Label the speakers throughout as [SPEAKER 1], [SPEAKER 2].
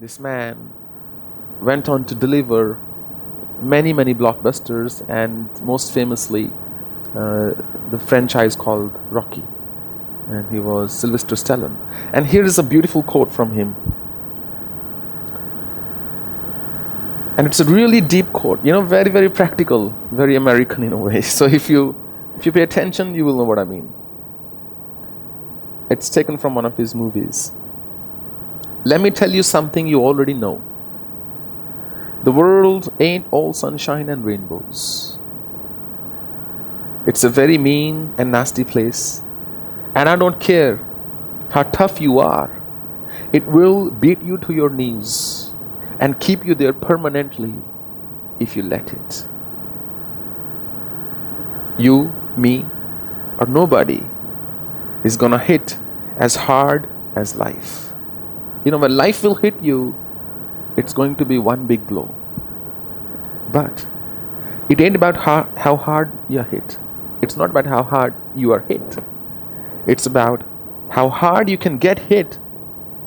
[SPEAKER 1] This man went on to deliver many, many blockbusters, and most famously, the franchise called Rocky. And he was Sylvester Stallone. And here is a beautiful quote from him. And it's a really deep quote, very, very practical, very American in a way. So if you pay attention, you will know what I mean. It's taken from one of his movies. Let me tell you something you already know. The world ain't all sunshine and rainbows. It's a very mean and nasty place. And I don't care how tough you are. It will beat you to your knees and keep you there permanently if you let it. You, me, or nobody is gonna hit as hard as life. When life will hit you, it's going to be one big blow. But it ain't about how hard you're hit. It's not about how hard you are hit. It's about how hard you can get hit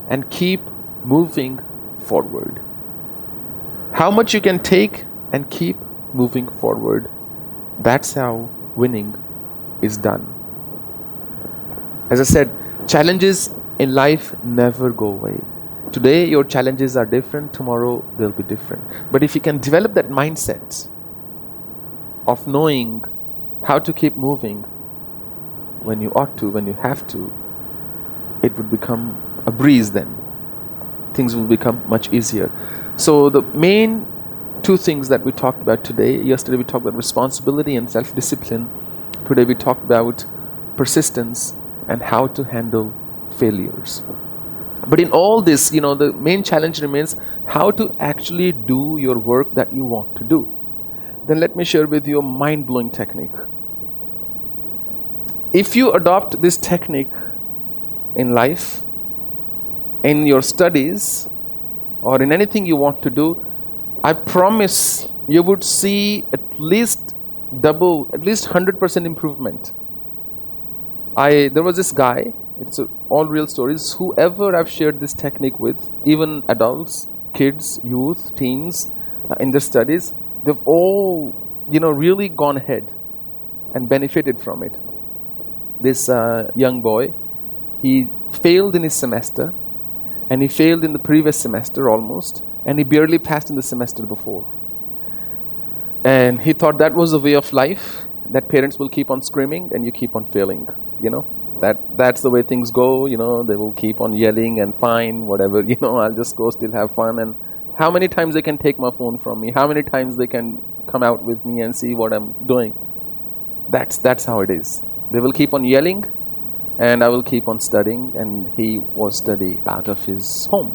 [SPEAKER 1] and keep moving forward. How much you can take and keep moving forward. That's how winning is done. As I said, challenges in life never go away. Today your challenges are different, tomorrow they'll be different. But if you can develop that mindset of knowing how to keep moving when you ought to, when you have to, it would become a breeze then. Things will become much easier. So the main two things that we talked about today, yesterday we talked about responsibility and self-discipline. Today we talked about persistence and how to handle failures. But in all this, the main challenge remains how to actually do your work that you want to do. Then let me share with you a mind-blowing technique. If you adopt this technique in life, in your studies, or in anything you want to do, I promise you would see at least 100% improvement. There was this guy, it's all real stories, whoever I've shared this technique with, even adults, kids, youth, teens, in their studies, they've all, really gone ahead and benefited from it. This young boy, he failed in his semester, and he failed in the previous semester almost, and he barely passed in the semester before. And he thought that was the way of life, that parents will keep on screaming and you keep on failing, That's the way things go, they will keep on yelling and fine, whatever, I'll just go still have fun. And how many times they can take my phone from me? How many times they can come out with me and see what I'm doing? That's how it is. They will keep on yelling and I will keep on studying. And he was studying out of his home.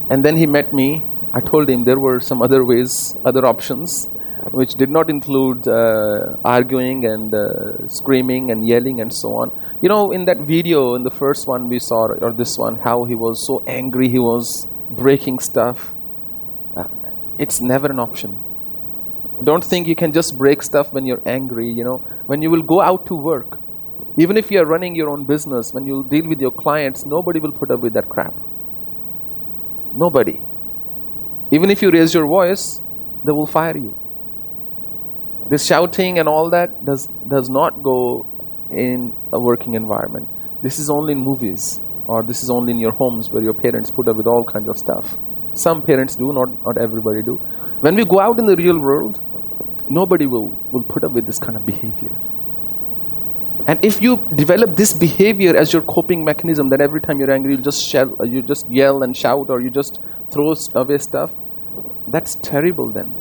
[SPEAKER 1] And then he met me. I told him there were some other ways, other options, which did not include arguing and screaming and yelling and so on. In that video, in the first one we saw, or this one, how he was so angry, he was breaking stuff. It's never an option. Don't think you can just break stuff when you're angry. When you will go out to work, even if you're running your own business, when you deal with your clients, nobody will put up with that crap. Nobody. Even if you raise your voice, they will fire you. This shouting and all that does not go in a working environment. This is only in movies, or this is only in your homes where your parents put up with all kinds of stuff. Some parents do, not everybody do. When we go out in the real world, nobody will put up with this kind of behavior. And if you develop this behavior as your coping mechanism, that every time you're angry, you just yell and shout, or you just throw away stuff, that's terrible then.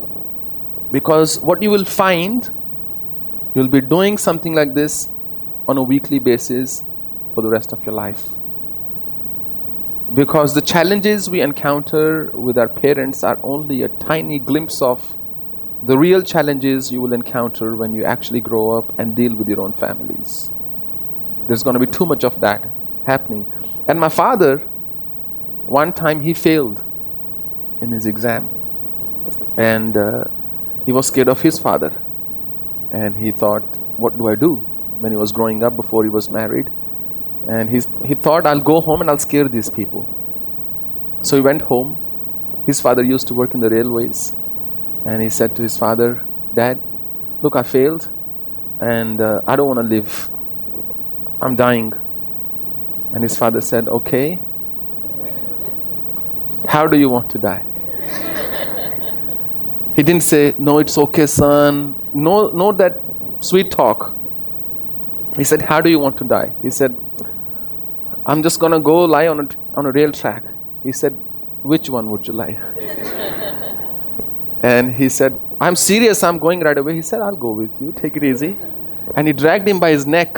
[SPEAKER 1] Because what you will find, you'll be doing something like this on a weekly basis for the rest of your life. Because the challenges we encounter with our parents are only a tiny glimpse of the real challenges you will encounter when you actually grow up and deal with your own families. There's going to be too much of that happening. And my father, one time he failed in his exam. And he was scared of his father. And he thought, what do I do? When he was growing up, before he was married. And he thought, I'll go home and I'll scare these people. So he went home. His father used to work in the railways. And he said to his father, Dad, look, I failed. And I don't want to live. I'm dying. And his father said, okay. How do you want to die? He didn't say, no, it's okay, son. No, that sweet talk. He said, how do you want to die? He said, I'm just going to go lie on a rail track. He said, which one would you like? And he said, I'm serious, I'm going right away. He said, I'll go with you, take it easy. And he dragged him by his neck.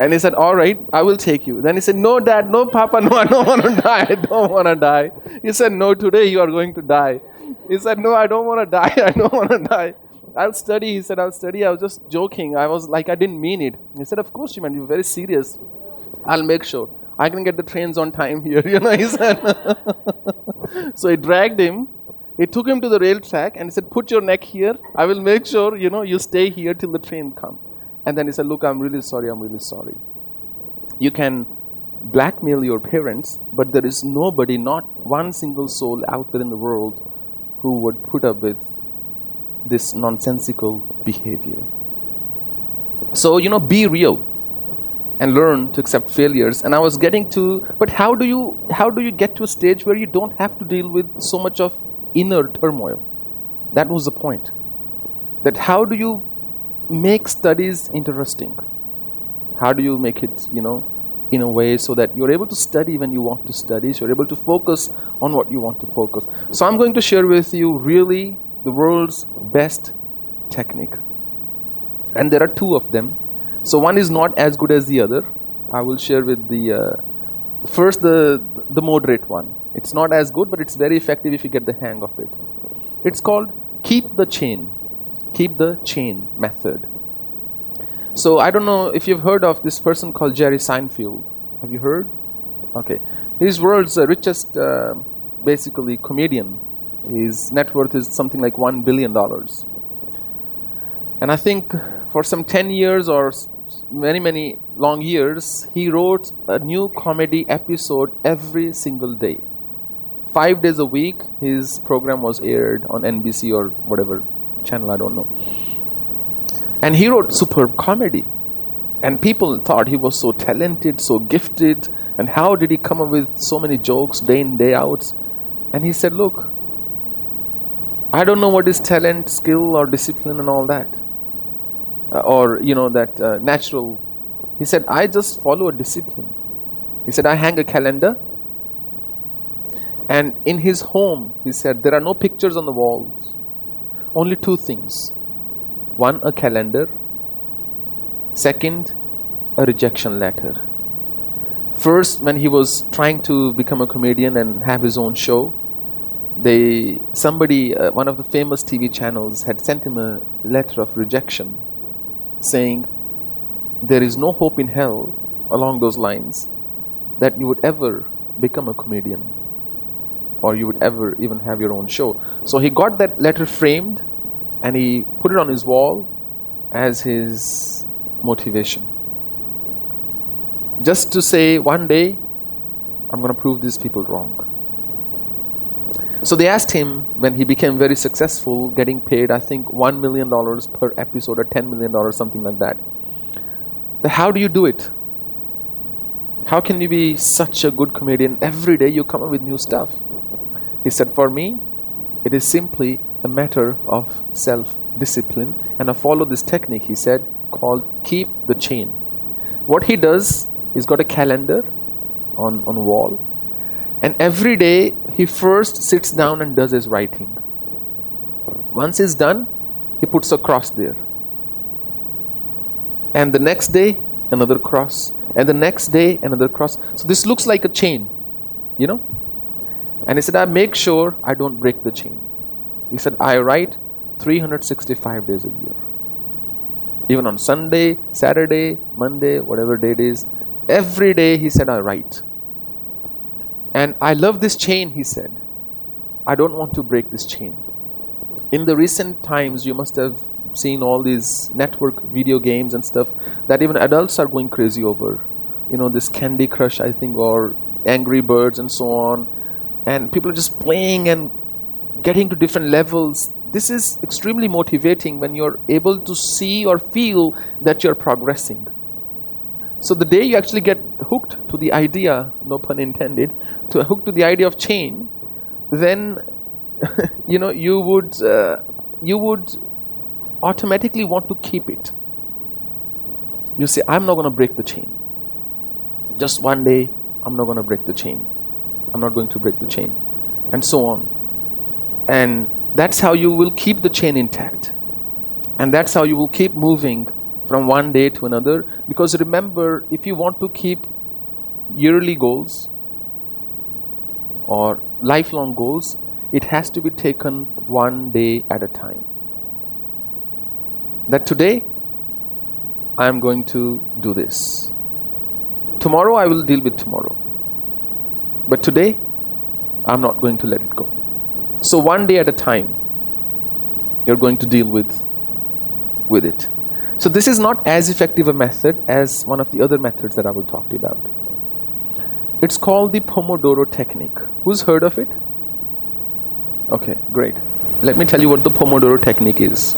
[SPEAKER 1] And he said, all right, I will take you. Then he said, no, Dad, no, Papa, no, I don't want to die. I don't want to die. He said, no, today you are going to die. He said, no, I don't want to die. I don't want to die. I'll study. He said, I'll study. I was just joking. I was like, I didn't mean it. He said, of course you meant. You're very serious. I'll make sure. I can get the trains on time here. He said. So he dragged him. He took him to the rail track and he said, put your neck here. I will make sure, you stay here till the train comes. And then he said, look, I'm really sorry. You can blackmail your parents, but there is nobody, not one single soul out there in the world who would put up with this nonsensical behavior. So, be real and learn to accept failures. And I was getting to, but how do you get to a stage where you don't have to deal with so much of inner turmoil? That was the point. That how do you make studies interesting? How do you make it, in a way so that you're able to study when you want to study, so you're able to focus on what you want to focus. So I'm going to share with you really the world's best technique. And there are two of them. So one is not as good as the other. I will share with the first the moderate one. It's not as good, but it's very effective if you get the hang of it. It's called keep the chain method. So I don't know if you've heard of this person called Jerry Seinfeld. Have you heard? Okay. He's world's richest, basically, comedian. His net worth is something like $1 billion. And I think for some 10 years or many, many long years, he wrote a new comedy episode every single day. 5 days a week, his program was aired on NBC or whatever channel, I don't know. And he wrote superb comedy. And people thought he was so talented, so gifted. And how did he come up with so many jokes day in, day out? And he said, look, I don't know what is talent, skill, or discipline and all that. Natural. He said, I just follow a discipline. He said, I hang a calendar. And in his home, he said, there are no pictures on the walls. Only two things. One, a calendar. Second, a rejection letter. First, when he was trying to become a comedian and have his own show, one of the famous TV channels had sent him a letter of rejection saying, there is no hope in hell, along those lines, that you would ever become a comedian or you would ever even have your own show. So he got that letter framed and he put it on his wall as his motivation. Just to say, one day, I'm going to prove these people wrong. So they asked him, when he became very successful, getting paid, I think, $1 million per episode or $10 million, something like that. How do you do it? How can you be such a good comedian? Every day you come up with new stuff. He said, for me, it is simply a matter of self-discipline. And I follow this technique, he said, called keep the chain. What he does, he's got a calendar on a wall. And every day, he first sits down and does his writing. Once he's done, he puts a cross there. And the next day, another cross. And the next day, another cross. So this looks like a chain, And he said, I make sure I don't break the chain. He said, I write 365 days a year. Even on Sunday, Saturday, Monday, whatever day it is. Every day, he said, I write. And I love this chain, he said. I don't want to break this chain. In the recent times, you must have seen all these network video games and stuff that even adults are going crazy over. This Candy Crush, I think, or Angry Birds and so on. and people are just playing and getting to different levels. This is extremely motivating when you're able to see or feel that you're progressing. So the day you actually get hooked to the idea, no pun intended, hooked to the idea of chain, then you would automatically want to keep it. You say, I'm not going to break the chain. Just one day, I'm not going to break the chain. I'm not going to break the chain, and so on. And that's how you will keep the chain intact, and that's how you will keep moving from one day to another. Because remember, if you want to keep yearly goals or lifelong goals, it has to be taken one day at a time. That today I am going to do this. Tomorrow I will deal with tomorrow. But today I'm not going to let it go. So one day at a time you're going to deal with it. So this is not as effective a method as one of the other methods that I will talk to you about. It's called the Pomodoro Technique. Who's heard of it? Okay, great. Let me tell you what the Pomodoro Technique is.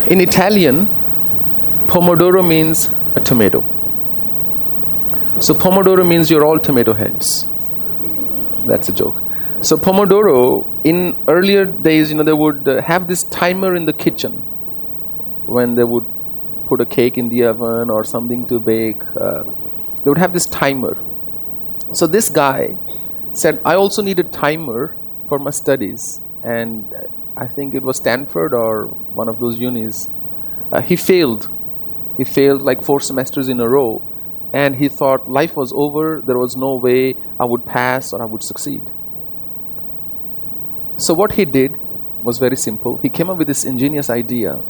[SPEAKER 1] In Italian, Pomodoro means a tomato. So Pomodoro means you're all tomato heads. That's a joke. So Pomodoro, in earlier days, they would have this timer in the kitchen when they would put a cake in the oven or something to bake. They would have this timer. So this guy said, I also need a timer for my studies. And I think it was Stanford or one of those unis. He failed. He failed like 4 semesters in a row. And he thought life was over. There was no way I would pass or I would succeed. So what he did was very simple. He came up with this ingenious idea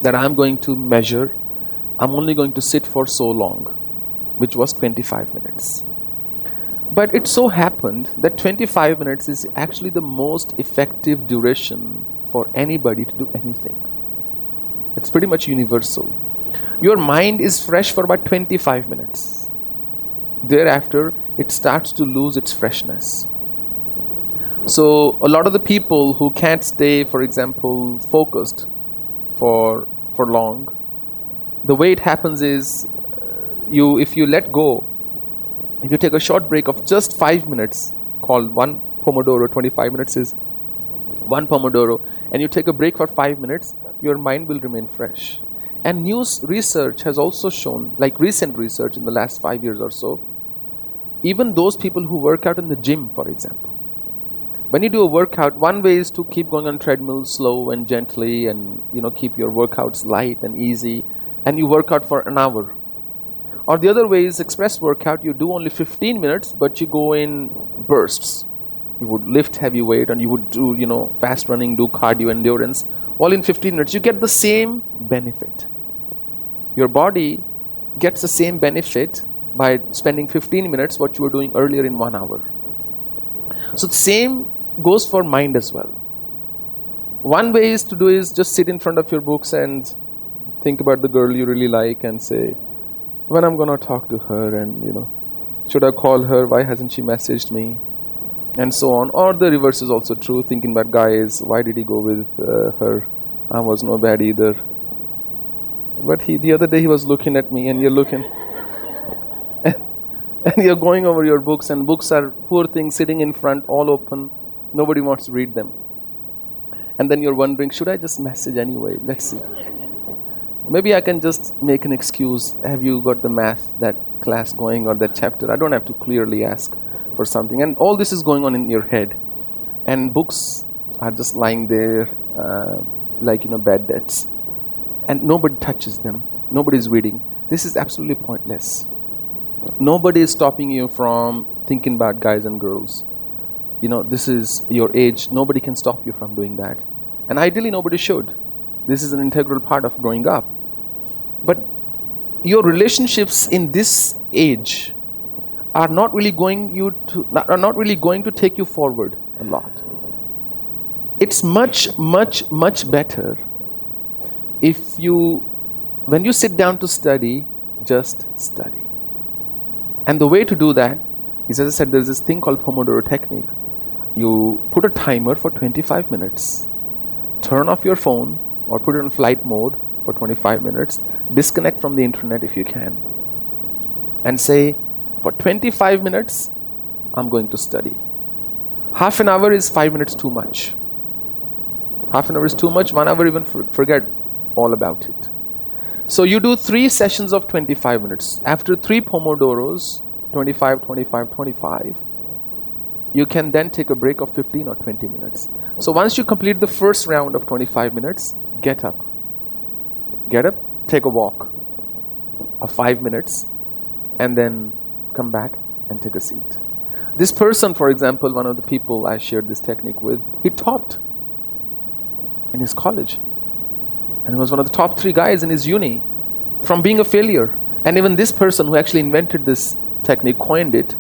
[SPEAKER 1] that I'm going to measure. I'm only going to sit for so long, which was 25 minutes. But it so happened that 25 minutes is actually the most effective duration for anybody to do anything. It's pretty much universal. Your mind is fresh for about 25 minutes. Thereafter, it starts to lose its freshness. So a lot of the people who can't stay, for example, focused for long, the way it happens is if you let go, if you take a short break of just 5 minutes, called one Pomodoro, 25 minutes is one Pomodoro, and you take a break for 5 minutes, your mind will remain fresh. And new research has also shown, like recent research in the last 5 years or so, even those people who work out in the gym, for example, when you do a workout, one way is to keep going on treadmill slow and gently, and keep your workouts light and easy, and you work out for an hour. Or the other way is express workout. You do only 15 minutes, but you go in bursts. You would lift heavy weight, and you would do fast running, do cardio endurance, all in 15 minutes. You get the same benefit. Your body gets the same benefit by spending 15 minutes what you were doing earlier in 1 hour. So the same goes for mind as well. One way is just sit in front of your books and think about the girl you really like and say, when I'm gonna talk to her, and should I call her, why hasn't she messaged me, and so on. Or the reverse is also true, thinking about guys, why did he go with her, I was no bad either. But the other day he was looking at me, and you're looking and you're going over your books, and books are poor things sitting in front, all open. Nobody wants to read them. And then you're wondering, should I just message anyway? Let's see. Maybe I can just make an excuse. Have you got the math, that class going, or that chapter? I don't have to clearly ask for something. And all this is going on in your head. And books are just lying there like bad debts. And nobody touches them. Nobody is reading. This is absolutely pointless. Nobody is stopping you from thinking about guys and girls. This is your age. Nobody can stop you from doing that. And ideally, nobody should. This is an integral part of growing up. But your relationships in this age are not really going to take you forward a lot. It's much, much, much better when you sit down to study, just study. And the way to do that is, as I said, there's this thing called Pomodoro Technique. You put a timer for 25 minutes, turn off your phone or put it on flight mode for 25 minutes, disconnect from the internet if you can, and say, for 25 minutes, I'm going to study. Half an hour is 5 minutes too much. Half an hour is too much, 1 hour even forget all about it. So you do 3 sessions of 25 minutes. After 3 Pomodoros, 25, 25, 25, you can then take a break of 15 or 20 minutes. So once you complete the first round of 25 minutes, get up. Get up, take a walk of 5 minutes, and then come back and take a seat. This person, for example, one of the people I shared this technique with, he topped in his college. And he was one of the top 3 guys in his uni from being a failure. And even this person who actually invented this technique, coined it,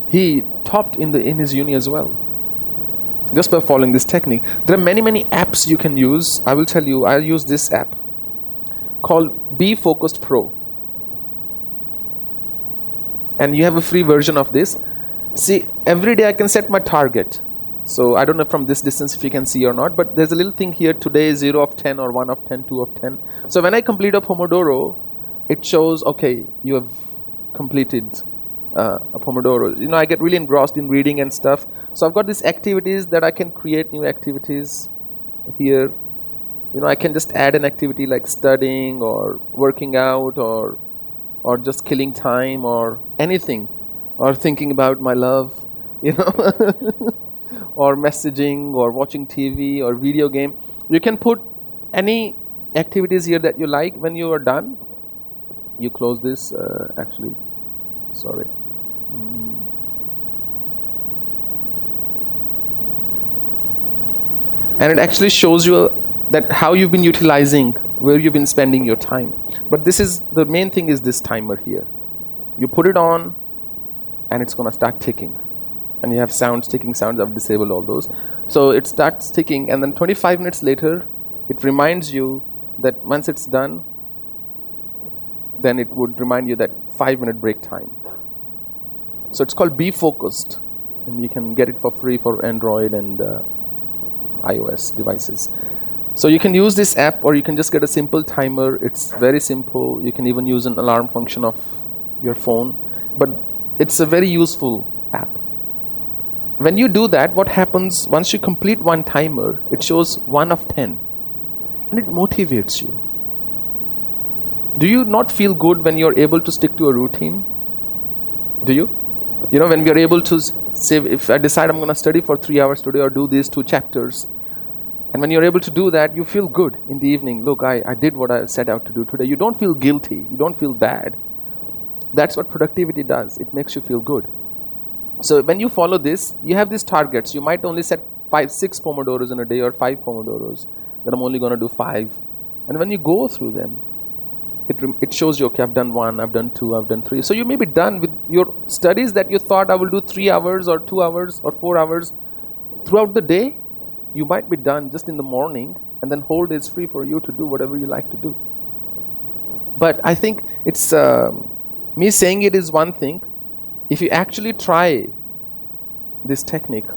[SPEAKER 1] he topped in his uni as well, just by following this technique. There are many apps you can use. I will tell you, I use this app called Be Focused Pro. And you have a free version of this. See, every day I can set my target. So I don't know from this distance if you can see or not, but there's a little thing here, today 0 of 10 or 1 of 10, 2 of 10. So when I complete a Pomodoro, it shows, okay, you have completed a Pomodoro. You know, I get really engrossed in reading and stuff. So I've got these activities that I can create new activities here. You know, I can just add an activity like studying or working out or just killing time or anything, or thinking about my love, you know, or messaging or watching TV or video game. You can put any activities here that you like. When you are done, you close this, sorry. And it actually shows you that how you've been utilizing, where you've been spending your time. But this is, the main thing is this timer here. You put it on and it's gonna start ticking. And you have sounds, ticking sounds. I've disabled all those. So it starts ticking, and then 25 minutes later, it reminds you that once it's done, then it would remind you that 5-minute break time. So it's called Be Focused, and you can get it for free for Android and iOS devices. So you can use this app, or you can just get a simple timer. It's very simple. You can even use an alarm function of your phone, but it's a very useful app. When you do that, what happens, once you complete one timer, it shows 1 of 10, and it motivates you. Do you not feel good when you're able to stick to a routine? Do you? You know, when we are able to say, if I decide I'm going to study for 3 hours today or do these 2 chapters, and when you're able to do that, you feel good in the evening. Look, I did what I set out to do today. You don't feel guilty. You don't feel bad. That's what productivity does. It makes you feel good. So when you follow this, you have these targets. You might only set 5, 6 Pomodoros in a day, or 5 Pomodoros. Then I'm only going to do 5. And when you go through them, it shows you, okay, I've done 1, I've done 2, I've done 3. So you may be done with your studies that you thought I will do 3 hours or 2 hours or 4 hours. Throughout the day, you might be done just in the morning, and then whole day is free for you to do whatever you like to do. But I think it's, me saying it is one thing. If you actually try this technique,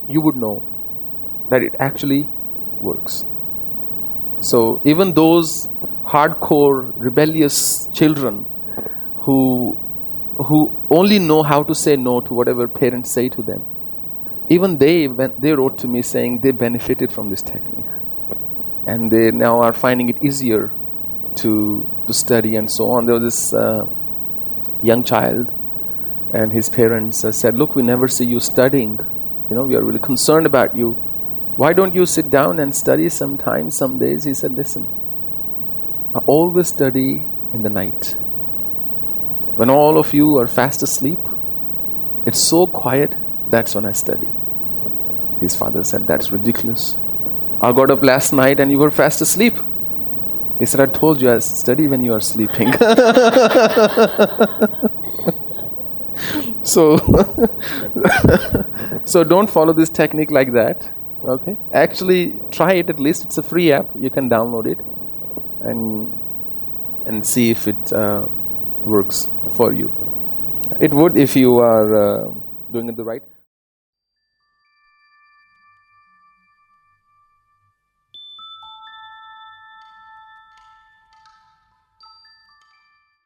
[SPEAKER 1] you would know that it actually works. So even those hardcore rebellious children who only know how to say no to whatever parents say to them, even they wrote to me saying they benefited from this technique, and they now are finding it easier to study and so on. There was this young child, and his parents said, look, we never see you studying. You know, we are really concerned about you. Why don't you sit down and study sometimes, some days? He said, listen, I always study in the night. When all of you are fast asleep, it's so quiet, that's when I study. His father said, that's ridiculous. I got up last night and you were fast asleep. He said, I told you I study when you are sleeping. So, so don't follow this technique like that. Okay, actually try it at least. It's a free app. You can download it and see if it works for you. It would if you are doing it the right.